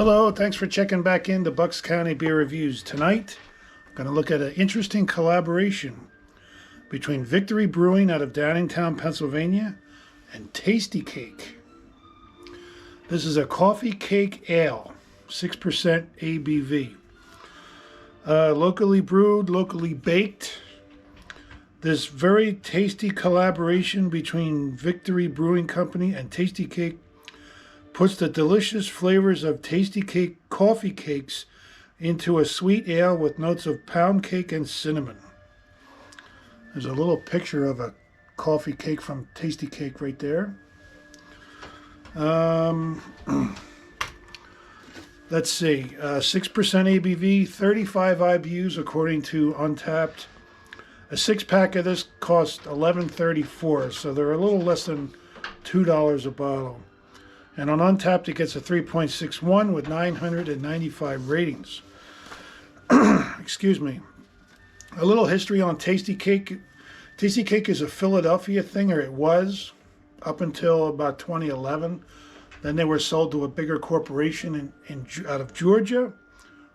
Hello, thanks for checking back in to Bucks County Beer Reviews. Tonight, I'm going to look at an interesting collaboration between Victory Brewing out of Downington, Pennsylvania, and Tastykake. This is a Koffee Kake Ale, 6% ABV. Locally brewed, locally baked. This very tasty collaboration between Victory Brewing Company and Tastykake puts the delicious flavors of Tastykake coffee cakes into a sweet ale with notes of pound cake and cinnamon. There's a little picture of a coffee cake from Tastykake right there. Let's see, 6% ABV, 35 IBUs according to Untapped. A six-pack of this costs $11.34, so they're a little less than $2 a bottle. And on Untapped, it gets a 3.61 with 995 ratings. Excuse me. A little history on Tastykake. Tastykake is a Philadelphia thing, or it was, up until about 2011. Then they were sold to a bigger corporation out of Georgia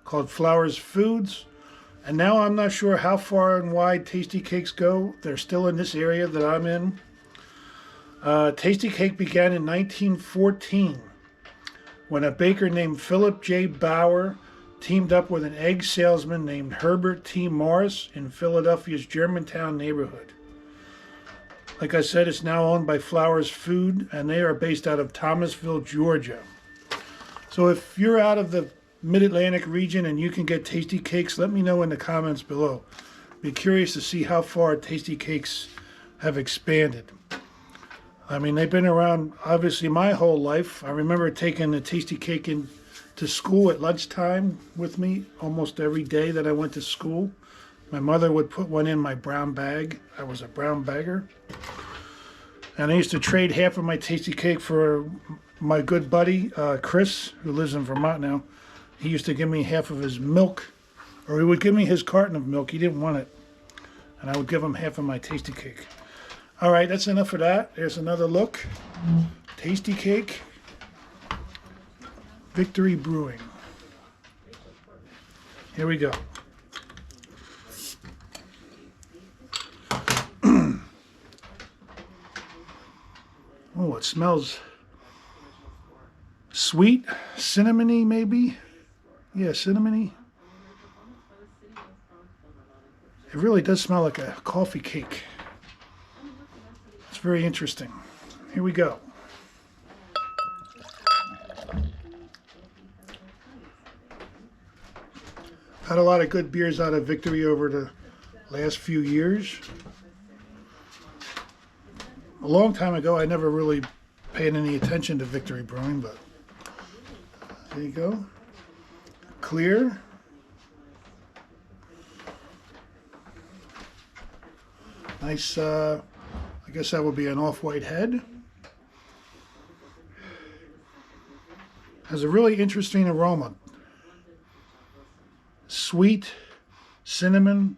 called Flowers Foods. And now I'm not sure how far and wide Tastykakes go. They're still in this area that I'm in. Tastykake began in 1914 when a baker named Philip J. Bauer teamed up with an egg salesman named Herbert T. Morris in Philadelphia's Germantown neighborhood. Like I said, it's now owned by Flowers Food, and they are based out of Thomasville, Georgia. So if you're out of the Mid-Atlantic region and you can get Tastykakes, let me know in the comments below. Be curious to see how far Tastykakes have expanded. I mean, they've been around, obviously, my whole life. I remember taking the Tastykake into school at lunchtime with me almost every day that I went to school. My mother would put one in my brown bag. I was a brown bagger. And I used to trade half of my Tastykake for my good buddy, Chris, who lives in Vermont now. He used to give me half of his milk, or he would give me his carton of milk. He didn't want it. And I would give him half of my Tastykake. All right, that's enough of that. There's another look. Tastykake, Victory Brewing. Here we go. Oh, it smells sweet, cinnamony maybe. Yeah, cinnamony. It really does smell like a coffee cake. It's very interesting. Here we go. Had a lot of good beers out of Victory over the last few years. A long time ago, I never really paid any attention to Victory Brewing, but there you go. Clear. Nice, I guess that would be an off-white head. Has a really interesting aroma. Sweet, cinnamon,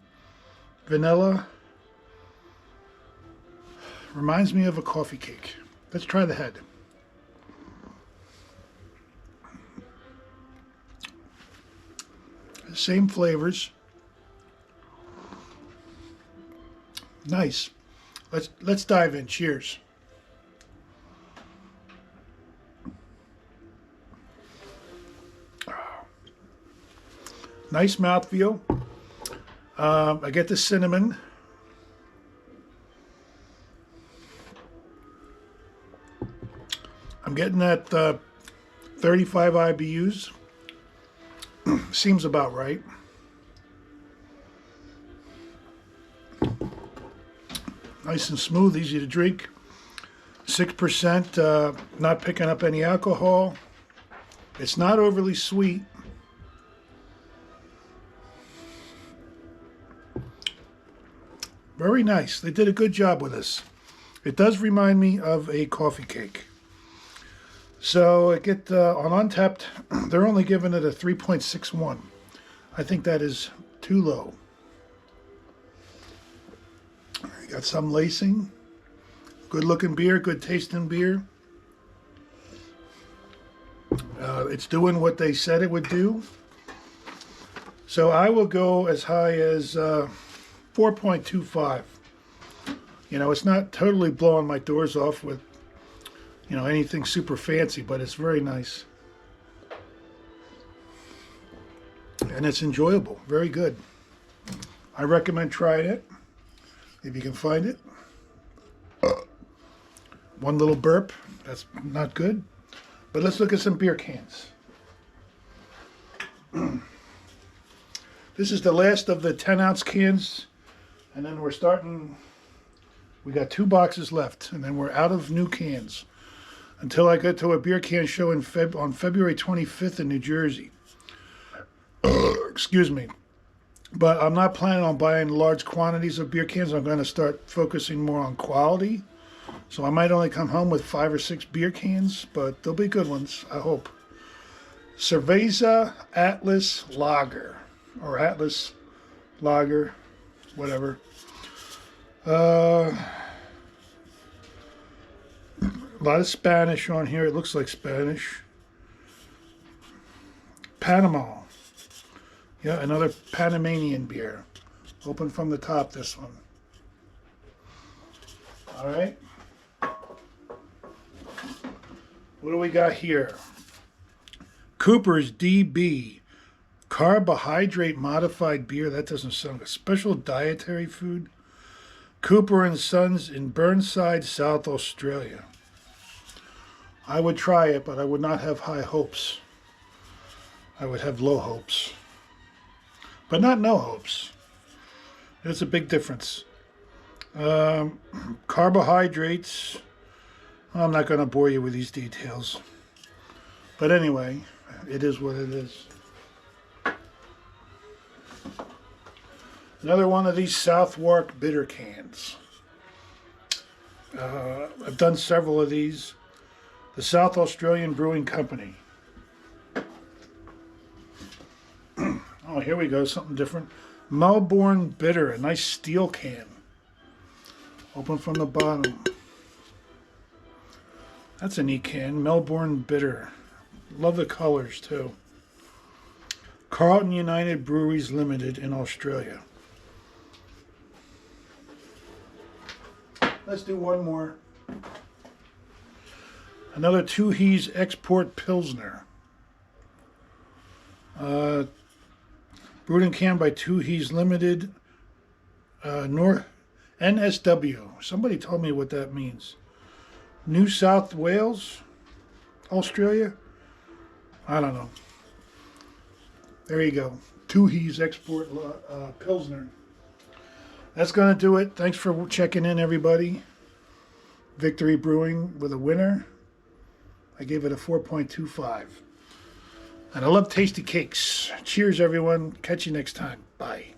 vanilla. Reminds me of a coffee cake. Let's try the head. Same flavors. Nice. Let's dive in. Cheers. Nice mouthfeel. I get the cinnamon. I'm getting that 35 IBUs. Seems about right. Nice and smooth, easy to drink. 6%, not picking up any alcohol. It's not overly sweet. Very nice. They did a good job with this. It does remind me of a coffee cake. So I get on Untapped, they're only giving it a 3.61. I think that is too low. Got some lacing. Good looking beer, good tasting beer. It's doing what they said it would do. So I will go as high as 4.25. You know, it's not totally blowing my doors off with, you know, anything super fancy, but it's very nice. And it's enjoyable. Very good. I recommend trying it if you can find it. One little burp. That's not good. But let's look at some beer cans. This is the last of the 10-ounce cans. And then we're starting... We got 2 boxes left. And then we're out of new cans. Until I get to a beer can show on February 25th in New Jersey. Excuse me. But I'm not planning on buying large quantities of beer cans. I'm going to start focusing more on quality. So I might only come home with 5 or 6 beer cans, but they'll be good ones, I hope. Cerveza Atlas Lager, or Atlas Lager, whatever. A lot of Spanish on here. It looks like Spanish. Panama. Yeah, another Panamanian beer. Open from the top, this one. All right. What do we got here? Cooper's DB. Carbohydrate modified beer. That doesn't sound good. Special dietary food. Cooper and Sons in Burnside, South Australia. I would try it, but I would not have high hopes. I would have low hopes. But not no hopes. There's a big difference. Carbohydrates. I'm not going to bore you with these details. But anyway, it is what it is. Another one of these Southwark bitter cans. I've done several of these. The South Australian Brewing Company. Oh, here we go, something different. Melbourne Bitter, a nice steel can. Open from the bottom. That's a neat can. Melbourne Bitter. Love the colors, too. Carlton United Breweries Limited in Australia. Let's do one more. Another Tooheys Export Pilsner. Brewed and canned by Tooheys Limited. NSW. Somebody told me what that means. New South Wales, Australia. I don't know. There you go. Tooheys Export Pilsner. That's going to do it. Thanks for checking in, everybody. Victory Brewing with a winner. I gave it a 4.25. And I love tasty cakes. Cheers, everyone. Catch you next time. Bye.